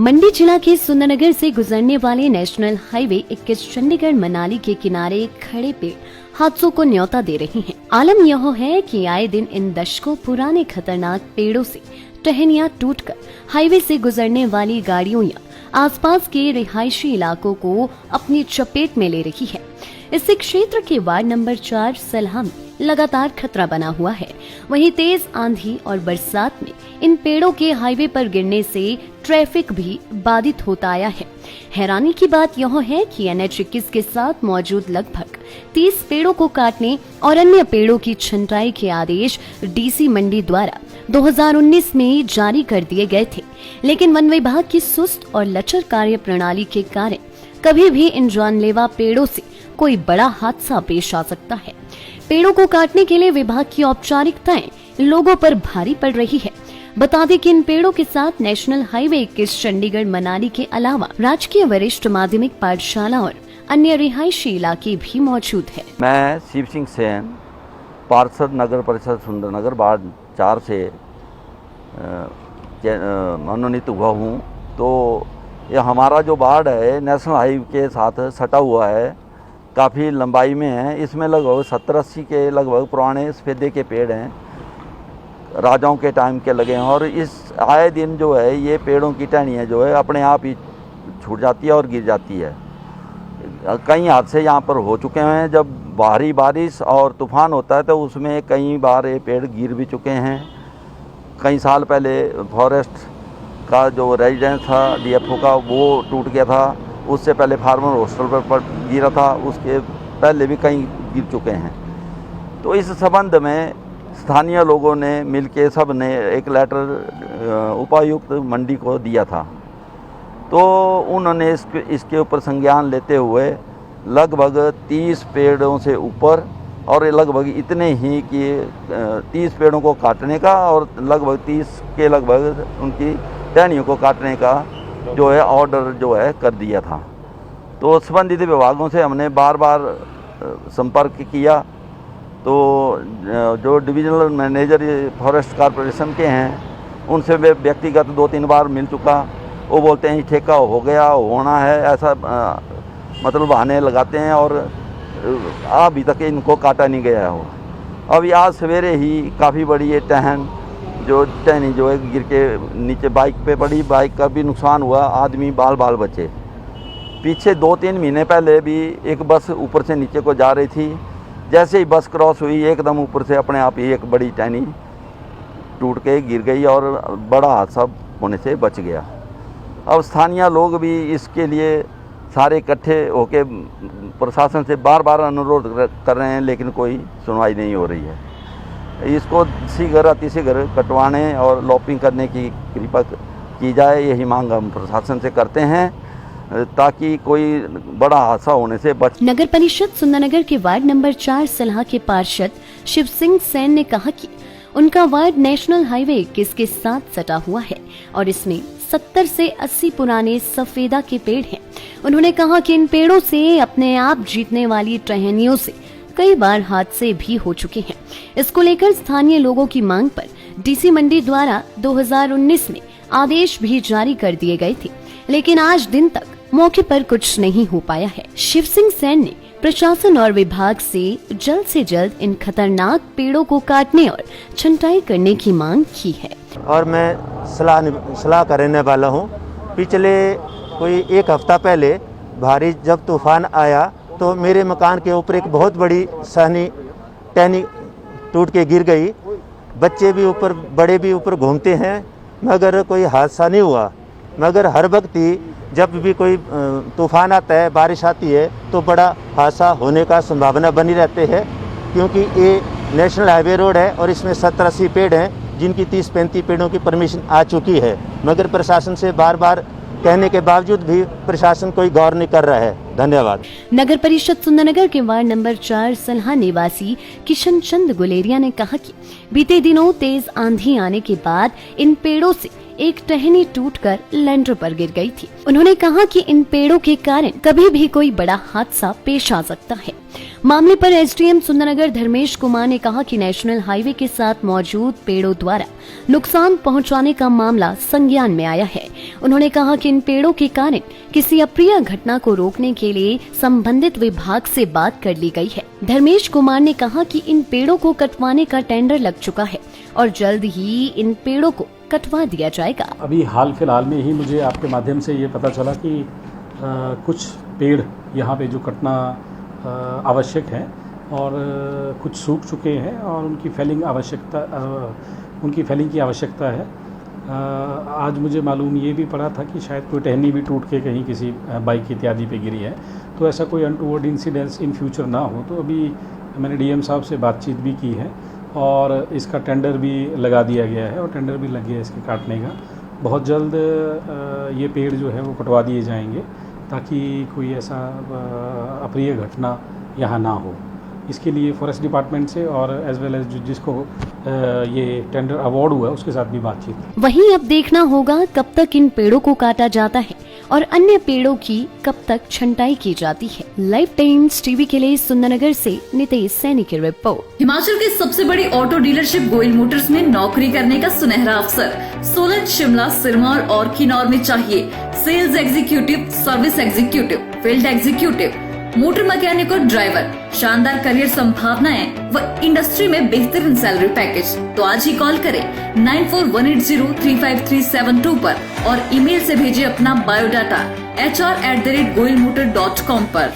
मंडी जिला के सुंदरनगर से गुजरने वाले नेशनल हाईवे 21 चंडीगढ़ मनाली के किनारे खड़े पेड़ हादसों को न्योता दे रही हैं। आलम यह है कि आए दिन इन दशकों पुराने खतरनाक पेड़ों से टहनियां टूटकर हाईवे से गुजरने वाली गाड़ियों या आसपास के रिहायशी इलाकों को अपनी चपेट में ले रही है। इस क्षेत्र के वार्ड नंबर 4 सलहा में लगातार खतरा बना हुआ है। वहीं तेज आंधी और बरसात में इन पेड़ों के हाईवे पर गिरने से ट्रैफिक भी बाधित होता आया है। हैरानी की बात यह है कि NH21 के साथ मौजूद लगभग 30 पेड़ों को काटने और अन्य पेड़ों की छंटाई के आदेश DC मंडी द्वारा 2019 में जारी कर दिए गए थे, लेकिन वन विभाग की सुस्त और लचर कार्य प्रणाली के कारण कभी भी इन जानलेवा पेड़ों से कोई बड़ा हादसा पेश आ सकता है। पेड़ों को काटने के लिए विभाग की औपचारिकताएं लोगों पर भारी पड़ रही है। बता दें कि इन पेड़ों के साथ नेशनल हाईवे 21 चंडीगढ़ मनाली के अलावा राजकीय वरिष्ठ माध्यमिक पाठशाला और अन्य रिहायशी इलाके भी मौजूद है। मैं शिव सिंह सेन, पार्षद नगर परिषद सुंदरनगर वार्ड 4 से मनोनीत हुआ हूँ। तो ये हमारा जो वार्ड है नेशनल हाईवे के साथ सटा हुआ है, काफ़ी लंबाई में है। इसमें लगभग 70-80 के लगभग पुराने सफेदे के पेड़ हैं, राजाओं के टाइम के लगे हैं। और इस आए दिन जो है ये पेड़ों की टहनियाँ जो है अपने आप ही छूट जाती है और गिर जाती है। कई हादसे यहाँ पर हो चुके हैं। जब भारी बारिश और तूफान होता है तो उसमें कई बार ये पेड़ गिर भी चुके हैं। कई साल पहले फॉरेस्ट का जो रेजिडेंस था DFO का, वो टूट गया था। उससे पहले फार्मर हॉस्टल पर गिरा था, उसके पहले भी कई गिर चुके हैं। तो इस संबंध में स्थानीय लोगों ने मिलके सब ने एक लेटर उपायुक्त मंडी को दिया था। तो उन्होंने इसके ऊपर संज्ञान लेते हुए लगभग 30 पेड़ों से ऊपर और लगभग इतने ही कि 30 पेड़ों को काटने का और लगभग 30 के लगभग उनकी टहनियों को काटने का जो है ऑर्डर जो है कर दिया था। तो संबंधित विभागों से हमने बार बार संपर्क किया। तो जो डिविजनल मैनेजर फॉरेस्ट कॉरपोरेशन के हैं उनसे मैं व्यक्तिगत 2-3 बार मिल चुका। वो बोलते हैं ठेका हो गया, होना है, ऐसा मतलब बहाने लगाते हैं और अभी तक इनको काटा नहीं गया हो। अभी आज सवेरे ही काफ़ी बड़ी ये टहनी जो है गिर के नीचे बाइक पे पड़ी, बाइक का भी नुकसान हुआ, आदमी बाल बचे। पीछे 2-3 महीने पहले भी एक बस ऊपर से नीचे को जा रही थी, जैसे ही बस क्रॉस हुई एकदम ऊपर से अपने आप ही एक बड़ी टहनी टूट के गिर गई और बड़ा हादसा होने से बच गया। अब स्थानीय लोग भी इसके लिए सारे इकट्ठे होके प्रशासन से बार बार अनुरोध कर रहे हैं, लेकिन कोई सुनवाई नहीं हो रही है। इसको शीघ्र अतिशीघ्र कटवाने और लॉपिंग करने की कृपा की जाए, यही मांग हम प्रशासन से करते हैं ताकि कोई बड़ा हादसा होने से बच। नगर परिषद सुंदरनगर के वार्ड नंबर 4 सलहा के पार्षद शिव सिंह सेन ने कहा कि उनका वार्ड नेशनल हाईवे 21 के साथ सटा हुआ है और इसमें 70 से 80 पुराने सफेदा के पेड़ हैं। उन्होंने कहा कि इन पेड़ों से अपने आप जीतने वाली टहनियों से कई बार हादसे भी हो चुके हैं। इसको लेकर स्थानीय लोगों की मांग पर DC मंडी द्वारा 2019 में आदेश भी जारी कर दिए गए थे, लेकिन आज दिन तक मौके पर कुछ नहीं हो पाया है। शिव सिंह सेन ने प्रशासन और विभाग से जल्द इन खतरनाक पेड़ों को काटने और छंटाई करने की मांग की है। और मैं सलाह करने वाला हूँ। पिछले कोई 1 हफ्ता पहले भारी जब तूफान आया तो मेरे मकान के ऊपर एक बहुत बड़ी टहनी टूट के गिर गई। बच्चे भी ऊपर, बड़े भी ऊपर घूमते हैं, मगर कोई हादसा नहीं हुआ। मगर हर वक्त ही जब भी कोई तूफान आता है, बारिश आती है, तो बड़ा हादसा होने का संभावना बनी रहते हैं, क्योंकि ये नेशनल हाईवे रोड है और इसमें 70-80 पेड़ हैं, जिनकी 30-35 पेड़ों की परमिशन आ चुकी है। मगर प्रशासन से बार बार कहने के बावजूद भी प्रशासन कोई गौर नहीं कर रहा है। धन्यवाद। नगर परिषद सुंदरनगर के वार्ड नंबर 4 सलहा निवासी किशन चंद गुलेरिया ने कहा कि बीते दिनों तेज आंधी आने के बाद इन पेड़ों से एक टहनी टूटकर लैंडर पर गिर गई थी। उन्होंने कहा कि इन पेड़ों के कारण कभी भी कोई बड़ा हादसा पेश आ सकता है। मामले पर एसडीएम सुंदरनगर धर्मेश कुमार ने कहा कि नेशनल हाईवे के साथ मौजूद पेड़ों द्वारा नुकसान पहुंचाने का मामला संज्ञान में आया है। उन्होंने कहा कि इन पेड़ों के कारण किसी अप्रिय घटना को रोकने के लिए संबंधित विभाग से बात कर ली गई है। धर्मेश कुमार ने कहा कि इन पेड़ों को कटवाने का टेंडर लग चुका है और जल्द ही इन पेड़ों को कटवा दिया जाएगा। अभी हाल फिलहाल में ही मुझे आपके माध्यम से ये पता चला कि कुछ पेड़ यहाँ पे जो कटना आवश्यक है और कुछ सूख चुके हैं और उनकी फेलिंग की आवश्यकता है। आज मुझे मालूम ये भी पड़ा था कि शायद कोई टहनी भी टूट के कहीं किसी बाइक इत्यादि पे गिरी है, तो ऐसा कोई अनटूवर्ड इंसिडेंट्स इन फ्यूचर ना हो। तो अभी मैंने डीएम साहब से बातचीत भी की है और इसका टेंडर भी लगा दिया गया है और टेंडर भी लग गया है इसके काटने का। बहुत जल्द ये पेड़ जो है वो कटवा दिए जाएंगे ताकि कोई ऐसा अप्रिय घटना यहाँ ना हो। इसके लिए फॉरेस्ट डिपार्टमेंट से और एज वेल एज जिसको ये टेंडर अवार्ड हुआ है उसके साथ भी बातचीत। वहीं अब देखना होगा कब तक इन पेड़ों को काटा जाता है और अन्य पेड़ों की कब तक छंटाई की जाती है। लाइव टाइम्स टीवी के लिए सुंदरनगर से नितेश सैनी की रिपोर्ट। हिमाचल की सबसे बड़ी ऑटो डीलरशिप गोयल मोटर्स में नौकरी करने का सुनहरा अवसर। सोलन, शिमला, सिरमौर और किन्नौर में चाहिए sales executive, service executive, field executive, motor mechanic और ड्राइवर। शानदार करियर संभावनाएं व इंडस्ट्री में बेहतरीन सैलरी पैकेज। तो आज ही कॉल करें 9418035372 पर और ईमेल से भेजिए अपना बायोडाटा hr@goilmotor.com पर।